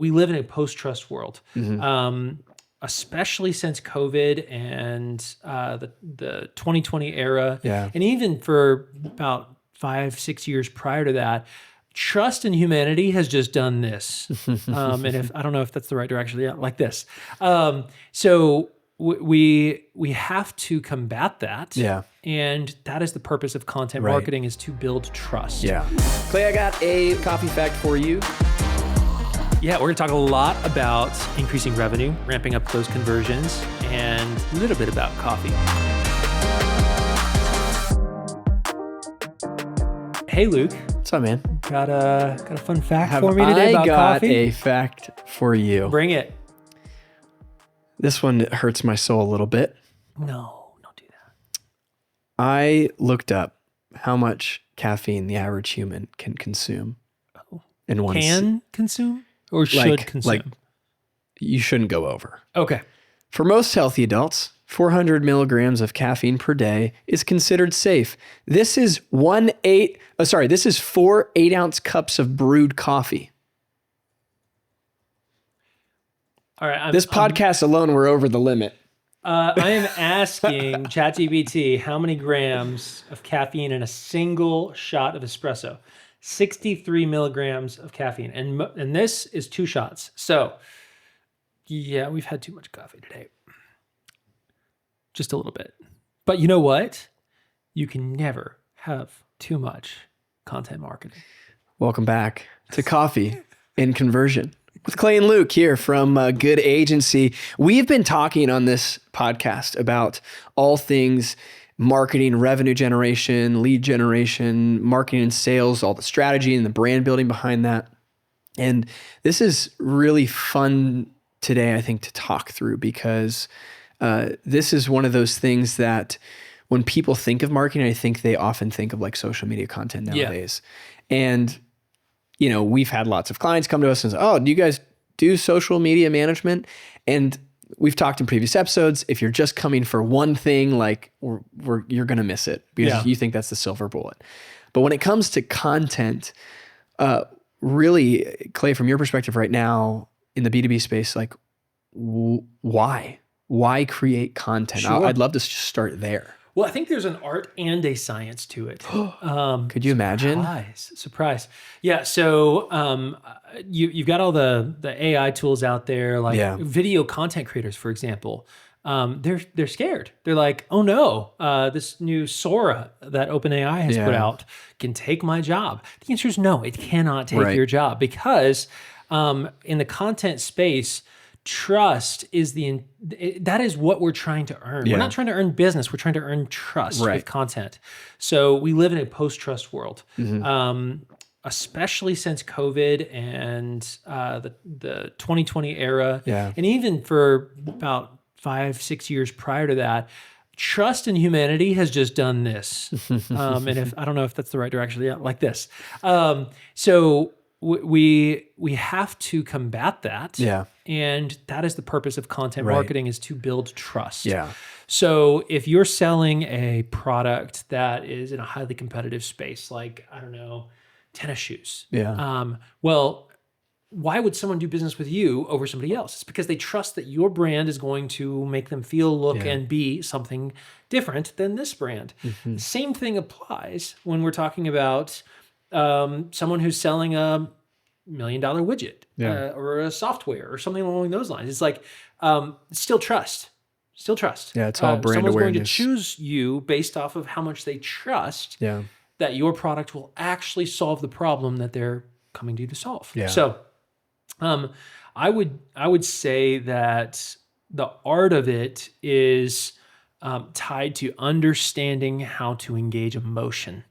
we live in a post-trust world, especially since COVID and the 2020 era. Yeah. And even for about 5-6 years prior to that, trust in humanity has just done this. And if I don't know if that's the right direction, yeah, like this. So we have to combat that. Yeah. And that is the purpose of content marketing, is to build trust. Yeah. Clay, I got a coffee fact for you. Yeah, we're going to talk a lot about increasing revenue, ramping up those conversions, and a little bit about coffee. Hey, Luke. What's up, man? Got a fun fact for me today about coffee? I got a fact for you. Bring it. This one hurts my soul a little bit. No, don't do that. I looked up how much caffeine the average human can consume in one consume or should consume? Like, you shouldn't go over. Okay. For most healthy adults, 400 milligrams of caffeine per day is considered safe. This is 4 8-ounce cups of brewed coffee. All right. This podcast alone, we're over the limit. I am asking ChatGPT how many grams of caffeine in a single shot of espresso. 63 milligrams of caffeine. And this is 2 shots. So, yeah, we've had too much coffee today. Just a little bit. But you know what? You can never have too much content marketing. Welcome back to Coffee in Conversion with Clay and Luke here from Good Agency. We've been talking on this podcast about all things marketing, revenue generation, lead generation, marketing and sales, all the strategy and the brand building behind that. And this is really fun today, I think, to talk through because this is one of those things that when people think of marketing, I think they often think of like social media content nowadays. Yeah. And, you know, we've had lots of clients come to us and say, oh, do you guys do social media management? And we've talked in previous episodes, if you're just coming for one thing, like you're going to miss it because you think that's the silver bullet. But when it comes to content, really, Clay, from your perspective right now in the B2B space, like why create content? Sure. I'd love to just start there. Well, I think there's an art and a science to it. Could you imagine? Surprise. Yeah. So you've got all the AI tools out there, like video content creators, for example. They're scared. They're like, oh no, this new Sora that OpenAI has put out can take my job. The answer is no, it cannot take your job because in the content space, trust is that is what we're trying to earn. We're not trying to earn business. We're trying to earn trust with content. So we live in a post-trust world, especially since COVID and the 2020 era. Yeah. And even for about 5-6 years prior to that, trust in humanity has just done this. And if I don't know if that's the right direction, yeah, like this. So we have to combat that. Yeah. And that is the purpose of content marketing, is to build trust. Yeah. So if you're selling a product that is in a highly competitive space, like, I don't know, tennis shoes. Yeah. Well, why would someone do business with you over somebody else? It's because they trust that your brand is going to make them feel, look, and be something different than this brand. The same thing applies when we're talking about someone who's selling a $1 million widget or a software or something along those lines. It's like, still trust. Yeah, it's all brand someone's awareness. Someone's going to choose you based off of how much they trust that your product will actually solve the problem that they're coming to you to solve. Yeah. So I would say that the art of it is tied to understanding how to engage emotion.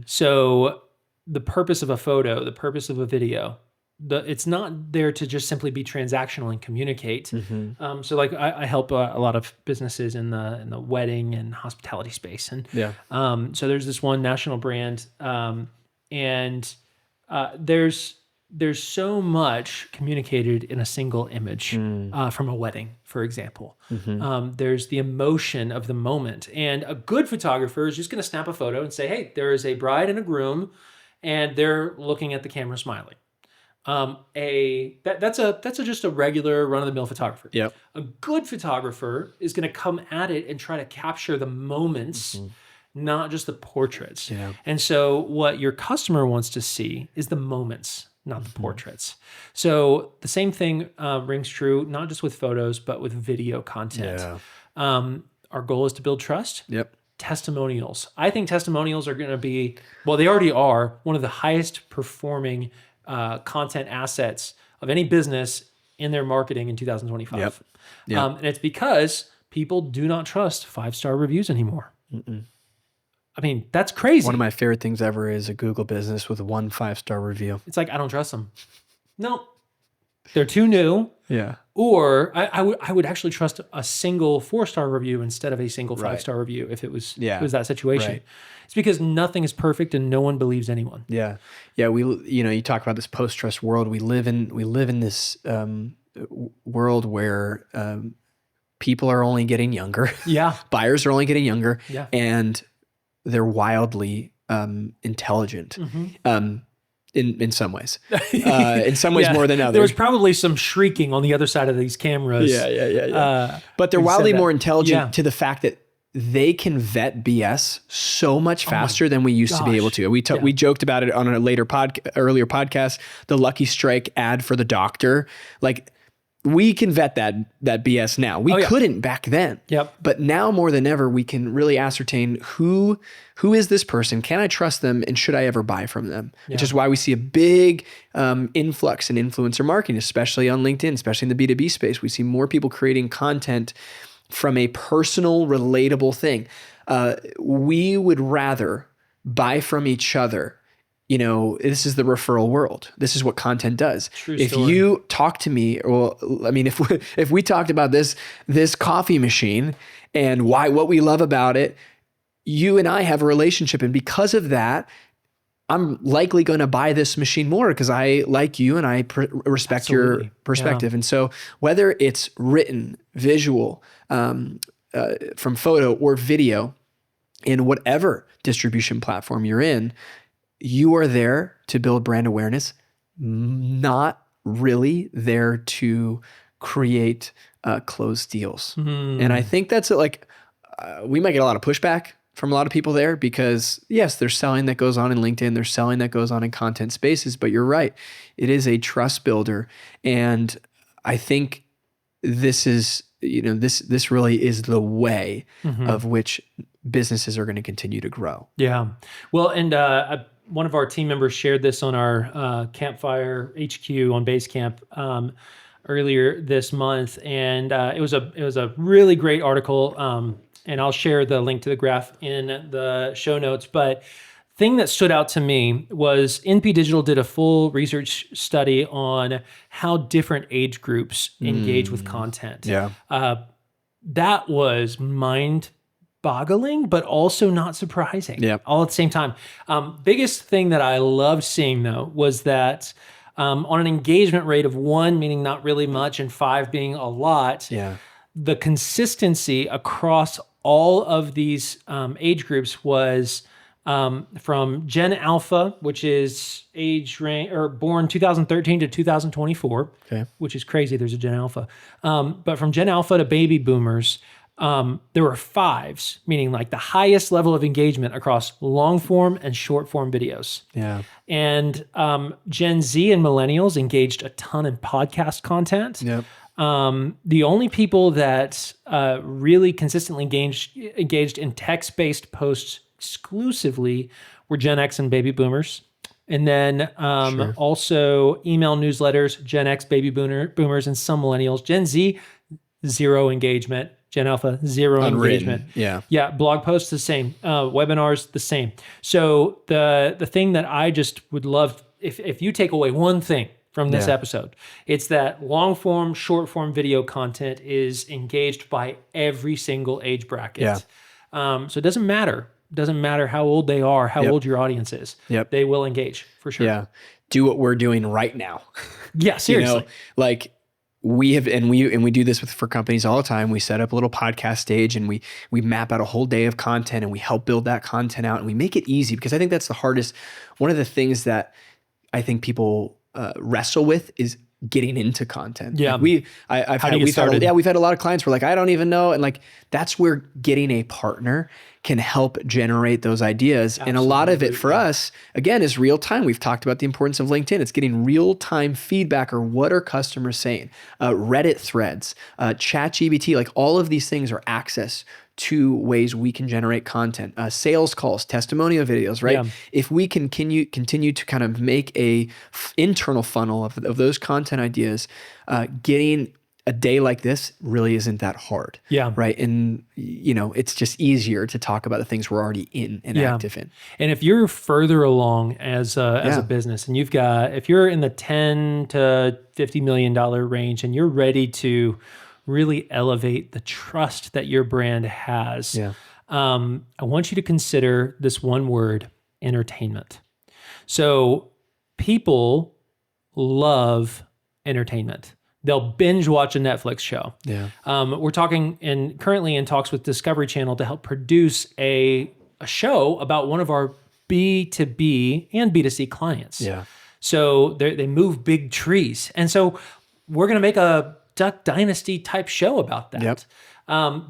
So the purpose of a photo, the purpose of a video, it's not there to just simply be transactional and communicate. So like I help a lot of businesses in the wedding and hospitality space. And so there's this one national brand and there's so much communicated in a single image from a wedding, for example. There's the emotion of the moment. And a good photographer is just going to snap a photo and say, hey, there is a bride and a groom, and they're looking at the camera smiling. That's just a regular run-of-the-mill photographer. Yep. A good photographer is going to come at it and try to capture the moments, not just the portraits. Yeah. And so what your customer wants to see is the moments, not the portraits. So the same thing rings true, not just with photos, but with video content. Yeah. Our goal is to build trust. Yep. Testimonials. I think testimonials are going to be, well, they already are one of the highest performing content assets of any business in their marketing in 2025. Yep. Yep. And it's because people do not trust 5-star reviews anymore. I mean, that's crazy. One of my favorite things ever is a Google business with 1 5-star review. It's like, I don't trust them. No, they're too new. Yeah. Or I would actually trust a single 4-star review instead of a single 5-star review if it was that situation. Right. It's because nothing is perfect and no one believes anyone. Yeah. Yeah. You talk about this post-trust world. We live in this world where people are only getting younger. Yeah. Buyers are only getting younger. Yeah. And they're wildly intelligent. In some ways, in some ways more than others. There was probably some shrieking on the other side of these cameras. Yeah. But they're wildly more intelligent to the fact that they can vet BS so much faster than we used to be able to. We joked about it on a earlier podcast, the Lucky Strike ad for the doctor. Like, we can vet that BS now. We couldn't back then. Yep. But now more than ever, we can really ascertain who is this person? Can I trust them? And should I ever buy from them? Which is why we see a big influx in influencer marketing, especially on LinkedIn, especially in the B2B space. We see more people creating content from a personal, relatable thing. We would rather buy from each other. This is the referral world. This is what content does. If you talk to me, or I mean, if we talked about this coffee machine and what we love about it, you and I have a relationship. And because of that, I'm likely going to buy this machine more because I like you and I respect your perspective. And so whether it's written, visual, from photo or video, in whatever distribution platform you're in, you are there to build brand awareness, not really there to create closed deals. And I think that's we might get a lot of pushback from a lot of people there because yes, there's selling that goes on in LinkedIn, there's selling that goes on in content spaces, but you're right. It is a trust builder. And I think this is, this really is the way of which businesses are going to continue to grow. Yeah. Well, and one of our team members shared this on our Campfire HQ on Basecamp earlier this month, and it was a really great article. And I'll share the link to the graph in the show notes. But thing that stood out to me was NP Digital did a full research study on how different age groups engage with content. Yeah, that was mind-boggling, but also not surprising. Yeah, all at the same time. Biggest thing that I loved seeing though was that on an engagement rate of 1, meaning not really much, and 5 being a lot. Yeah, the consistency across all of these age groups was from Gen Alpha, which is born 2013 to 2024, which is crazy. There's a Gen Alpha. But from Gen Alpha to baby boomers, there were 5s, meaning like the highest level of engagement across long form and short form videos. Yeah. And Gen Z and millennials engaged a ton in podcast content. Yep. The only people that really consistently engaged in text-based posts exclusively were Gen X and baby boomers. And then also email newsletters, Gen X, baby boomers, and some millennials. Gen Z, 0 engagement. Gen Alpha, 0 engagement. Yeah. Blog posts, the same. Webinars, the same. So the thing that I just would love, if you take away one thing from this episode, it's that long form, short form video content is engaged by every single age bracket. So it doesn't matter. It doesn't matter how old they are, how old your audience is. They will engage for sure. Yeah. Do what we're doing right now. Yeah, seriously. Like we have, and we do this for companies all the time. We set up a little podcast stage and we map out a whole day of content and we help build that content out and we make it easy because I think that's the hardest. One of the things that I think people wrestle with is getting into content. Yeah. Like we've had a lot of clients who are like, I don't even know. And like, that's where getting a partner can help generate those ideas. Absolutely. And a lot of it for us, again, is real time. We've talked about the importance of LinkedIn. It's getting real time feedback, or what are customers saying? Reddit threads, ChatGPT, like all of these things are access to ways we can generate content, sales calls, testimonial videos, right? Yeah. If we can continue to kind of make a internal funnel of those content ideas, getting a day like this really isn't that hard. Yeah. Right. And, it's just easier to talk about the things we're already in and active in. And if you're further along as a business, and if you're in the 10 to $50 million range and you're ready to really elevate the trust that your brand has, I want you to consider this one word: entertainment. So people love entertainment. They'll binge watch a Netflix show. Yeah. We're talking and currently in talks with Discovery Channel to help produce a show about one of our B2B and B2C clients. Yeah. So they move big trees. And so we're going to make a Duck Dynasty type show about that.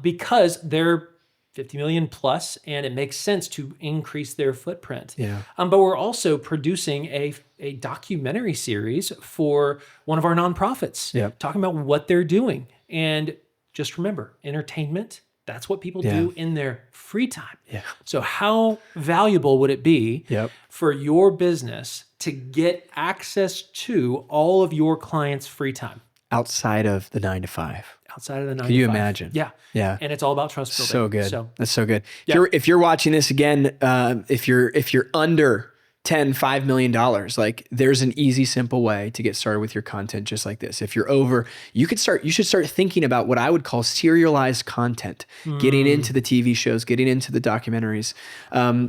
Because they're 50 million plus, and it makes sense to increase their footprint. Yeah. But we're also producing a documentary series for one of our nonprofits, talking about what they're doing. And just remember, entertainment, that's what people do in their free time. Yeah. So how valuable would it be for your business to get access to all of your clients' free time? Outside of the 9 to 5. Outside of the 9 to 5. Can you imagine? Yeah. Yeah. And it's all about trust building. So good. That's so good. If you're watching this again, if you're under $5 million, like there's an easy, simple way to get started with your content just like this. If you're over, you should start thinking about what I would call serialized content, getting into the TV shows, getting into the documentaries.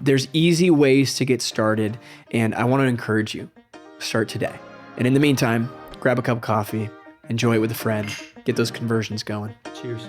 There's easy ways to get started, and I want to encourage you, start today. And in the meantime, grab a cup of coffee, enjoy it with a friend, get those conversions going. Cheers.